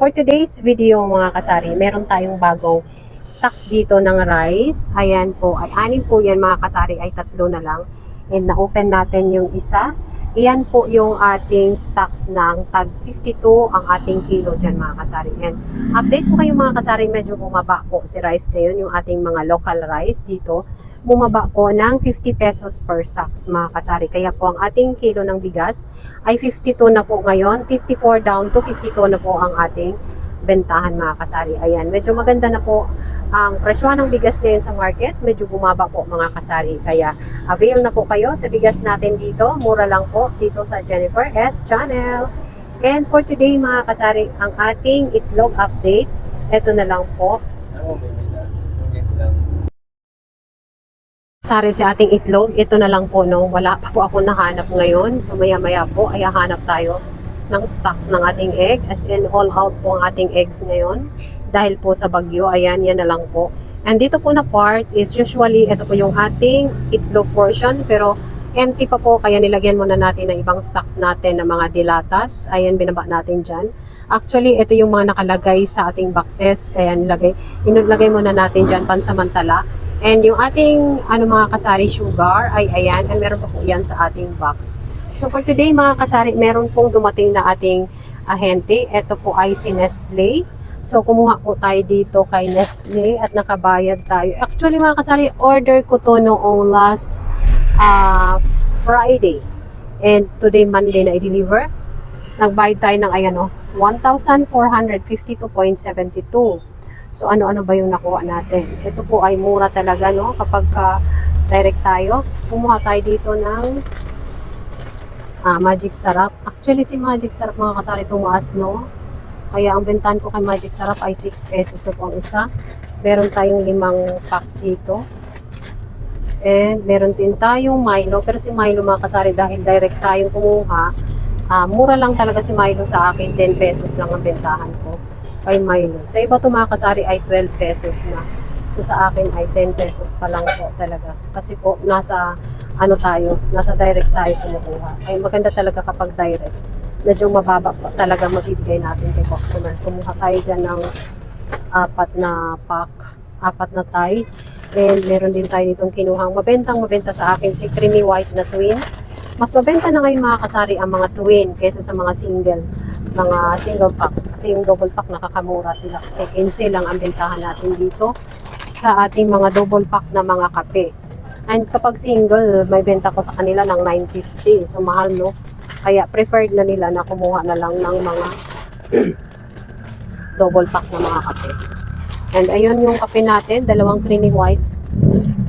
For today's video mga kasari, meron tayong bagong stocks dito ng rice. Ayan po, ay anin po yan mga kasari, ay tatlo na lang. And na-open natin yung isa. Iyan po yung ating stocks ng tag 52 ang ating kilo dyan mga kasari. And update po kayo mga kasari, medyo bumaba po si rice ngayon, yung ating mga local rice dito. Bumaba po ng 50 pesos per sacks mga kasari. Kaya po ang ating kilo ng bigas ay 52 na po ngayon. 54 down to 52 na po ang ating bentahan mga kasari. Ayan, medyo maganda na po ang presyo ng bigas ngayon sa market. Medyo bumaba po mga kasari. Kaya avail na po kayo sa bigas natin dito. Mura lang po dito sa Jennifer S. Channel. And for today mga kasari, ang ating itlog update, ito na lang po. Sari sa ating itlog, ito na lang po no, wala pa po ako nahanap ngayon. So maya maya po ay hahanap tayo ng stocks ng ating egg. As in all out po ang ating eggs ngayon. Dahil po sa bagyo, ayan, yan na lang po. And dito po na part is usually, ito po yung ating itlog portion. Pero empty pa po, kaya nilagyan muna natin ng ibang stocks natin ng mga dilatas. Ayan, binaba natin dyan. Actually, ito yung mga nakalagay sa ating boxes. Kaya inilagay muna natin dyan pansamantala. And yung ating mga kasari sugar ay ayan, and meron pa po yan sa ating box. So for today mga kasari, meron pong dumating na ating ahente. Ito po ay si Nestle. So kumuha po tayo dito kay Nestle at nakabayad tayo. Actually mga kasari, order ko to noong last Friday. And today Monday na i-deliver. Nagbayad tayo ng ayan 1,452.72. So, ano-ano ba yung nakuha natin? Ito po ay mura talaga, no? Kapag direct tayo, kumuha tayo dito ng Magic Sarap. Actually, si Magic Sarap mga kasari tumaas, no? Kaya ang bentahan ko kay Magic Sarap ay 6 pesos na po ang isa. Meron tayong 5 pack dito. And meron din tayong Milo. Pero si Milo mga kasari, dahil direct tayong kumuha, mura lang talaga si Milo sa akin. 10 pesos lang ang bentahan ko kay Milo. Sa iba mga kasari ay 12 pesos na. So sa akin ay 10 pesos pa lang po talaga. Kasi po nasa nasa direct tayo kumukuha. Ay maganda talaga kapag direct. Medyo mababa po talaga mabibigay natin kay customer. Kumuha tayo dyan ng 4 na pack, 4 na tie. And meron din tayo ditong kinuhang mabenta sa akin si creamy white na twin. Mas mabenta na ngayon mga kasari ang mga twin kaysa sa mga single pack. Kasi yung double pack nakakamura sila. Kasi 15 lang ang bentahan natin dito sa ating mga double pack na mga kape. And kapag single, may benta ko sa kanila ng 950. So mahal, no? Kaya preferred na nila na kumuha na lang ng mga double pack na mga kape. And ayun yung kape natin, 2 creamy white.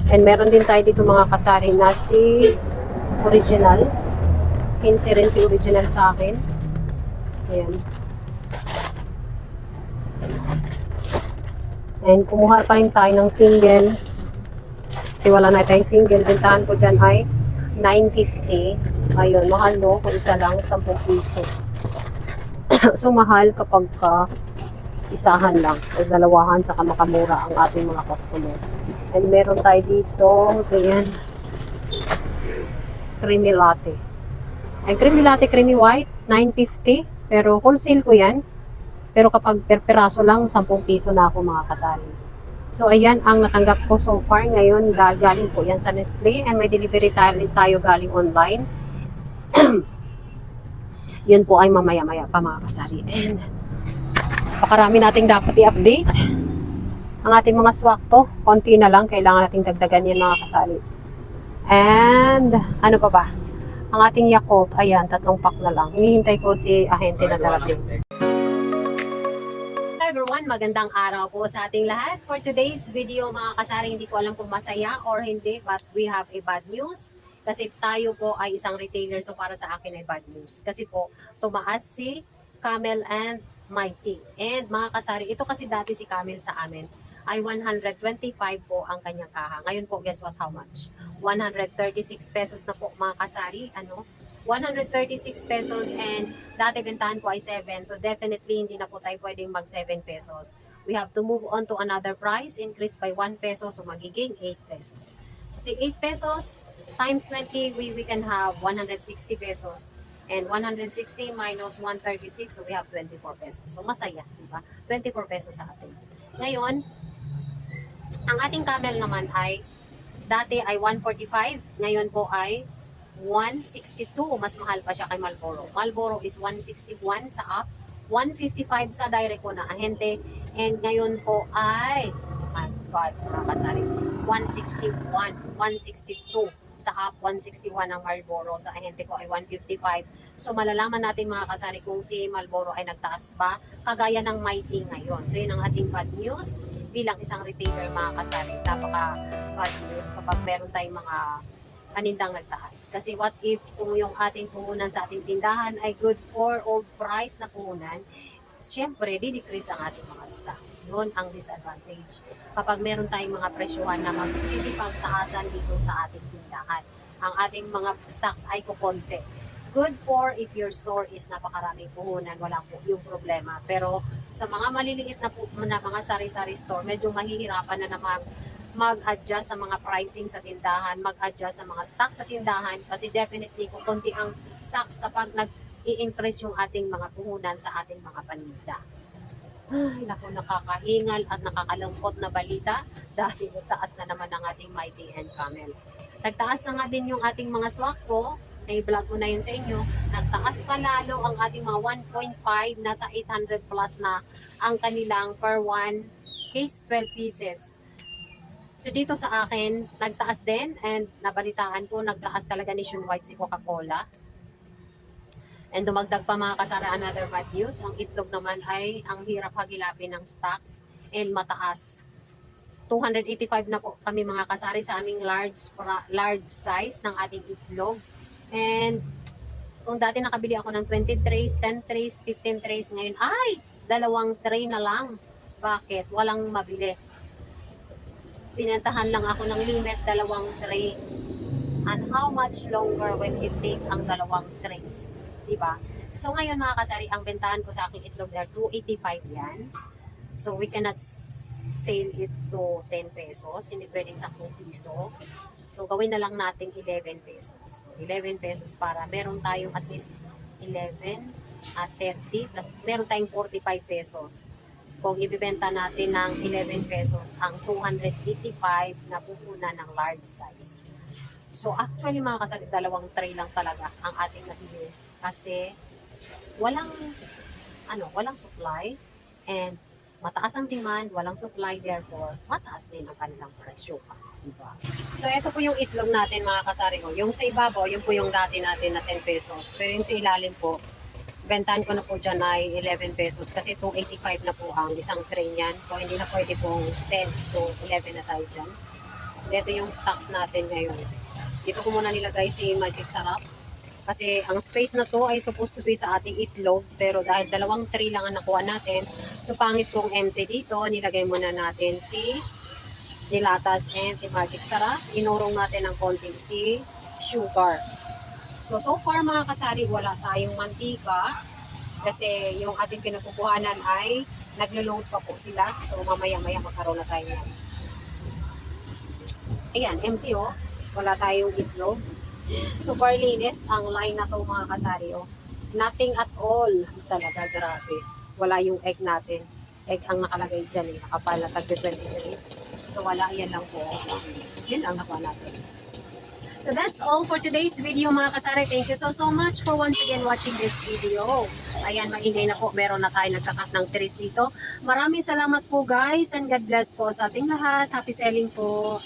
And meron din tayo dito mga kasari na si original. 15 rin si original sa akin. Ayan. And kumuha pa rin tayo ng single. Kasi wala na tayong single. Bentahan ko dyan ay 950. Ayun, mahal no? Kung isa lang, 10 piso. So mahal kapag isahan lang. O dalawahan sa makamura ang ating mga customer. And meron tayo dito. Ayan. Creamy latte. And creamy latte, creamy white, 950. Pero wholesale ko yan. Pero kapag per peraso lang, 10 piso na ako mga kasali. So, ayan ang natanggap ko so far ngayon. Galing po yan sa Nestle. And may delivery tayo galing online. Yun po ay mamaya-maya pa mga kasali. And pakarami nating dapat i-update. Ang ating mga swakto, konti na lang. Kailangan nating dagdagan yan mga kasali. And, ano pa ba? Ang ating Yakult, ayan, 3 pack na lang. Hinihintay ko si ahente na darating. Everyone, magandang araw po sa ating lahat. For today's video mga kasari, hindi ko alam kung masaya or hindi, but we have a bad news. Kasi tayo po ay isang retailer, so para sa akin ay bad news. Kasi po, tumaas si Camel and Mighty. And mga kasari, ito kasi dati si Camel sa amin ay 125 po ang kanyang kaha. Ngayon po, guess what, how much? 136 pesos na po mga kasari. 136 pesos and dati bentahan ko ay 7. So definitely hindi na po tayo pwedeng mag 7 pesos. We have to move on to another price, increase by 1 peso, so magiging 8 pesos. Kasi 8 pesos times 20, we can have 160 pesos. And 160 minus 136, so we have 24 pesos. So masaya, di ba? 24 pesos sa atin. Ngayon, ang ating camel naman ay, dati ay 145, ngayon po ay 162. Mas mahal pa siya kay Marlboro. Marlboro is 161 sa app, 155 sa direct ko na ahente, and ngayon po ay, oh my God, mga kasari, 161, 162 sa app, 161 ang Marlboro, sa ahente ko ay 155. So malalaman natin mga kasari kung si Marlboro ay nagtaas ba, kagaya ng Mighty ngayon. So yun ang ating bad news bilang isang retailer mga kasari. Napaka bad news kapag meron tayong mga panindang nagtaas. Kasi what if kung yung ating puhunan sa ating tindahan ay good for old price na puhunan, syempre, di-decrease ang ating mga stocks. Yun ang disadvantage. Kapag meron tayong mga presyuhan na magsisipagtaasan dito sa ating tindahan, ang ating mga stocks ay kukonti. Good for if your store is napakaraming puhunan, wala po yung problema. Pero sa mga maliliit na mga sari-sari store, medyo mahihirapan na naman mag-adjust sa mga pricing sa tindahan, mag-adjust sa mga stocks sa tindahan, kasi definitely kukunti ang stocks kapag nag-i-increase yung ating mga puhunan sa ating mga paninda. Ay, naku, nakakahingal at nakakalungkot na balita dahil taas na naman ang ating Mighty and Camel. Nagtaas na nga din yung ating mga swakto, na-vlog ko na yun sa inyo. Nagtaas pa lalo ang ating mga 1.5, nasa 800 plus na ang kanilang per 1 case 12 pieces. So dito sa akin, nagtaas din, and nabalitaan ko, nagtaas talaga nationwide si Coca-Cola. And dumagdag pa mga kasara, another bad news. Ang itlog naman ay ang hirap hagilapin ng stocks and mataas. 285 na po kami mga kasari sa aming large size ng ating itlog. And kung dati nakabili ako ng 20 trays, 10 trays, 15 trays, ngayon ay 2 tray na lang. Bakit? Walang mabili. Pinentahan lang ako ng limit, 2 tray. And how much longer will it take ang 2 trays? Diba? So ngayon mga kasari, ang bentahan ko sa aking itlog there, 285 yan. So we cannot sell it to 10 pesos. Hindi pwedeng 10 piso. So gawin na lang natin 11 pesos. So, 11 pesos para meron tayong at least 11 at 30 plus meron tayong 45 pesos. Kung ibibenta natin ng 11 pesos ang 285 na puhunan ng large size. So actually mga kasali, 2 tray lang talaga ang ating nabili kasi walang supply, and mataas ang demand, walang supply, therefore mataas din ang kanilang presyo. Diba? So ito po yung itlog natin mga kasari ko. Yung sa ibabaw, yun po yung dati natin na 10 pesos. Pero yung sa ilalim po, bentahan ko na po dyan ay 11 pesos kasi 285 na po ang isang tray niyan. So hindi na pwede pong 10. So 11 na tayo dyan. Ito yung stocks natin ngayon. Dito ko muna nilagay si Magic Sarap. Kasi ang space na to ay supposed to be sa ating itlog. Pero dahil 2 tray lang ang nakuha natin, so pangit kong empty dito, nilagay muna natin si Dilatas and si Magic Sarap. Inurong natin ng konting si Sugar. So far mga kasari, wala tayong mantika kasi yung ating pinagkukuhanan ay naglo-load pa po sila. So mamaya-maya magkaroon na tayo yan. Ayan, empty oh. Wala tayong itlog. Super linis ang line na to mga kasari oh. Nothing at all. Talaga, grabe. Wala yung egg natin. Egg ang nakalagay dyan eh. Nakapalatag de 20 days. So wala, yan lang po. Yan ang nakuha natin. So that's all for today's video mga kasari. Thank you so much for once again watching this video. Ayan, maingay na po. Meron na tayo nagkakat ng trees dito. Maraming salamat po guys, and God bless po sa ating lahat. Happy selling po.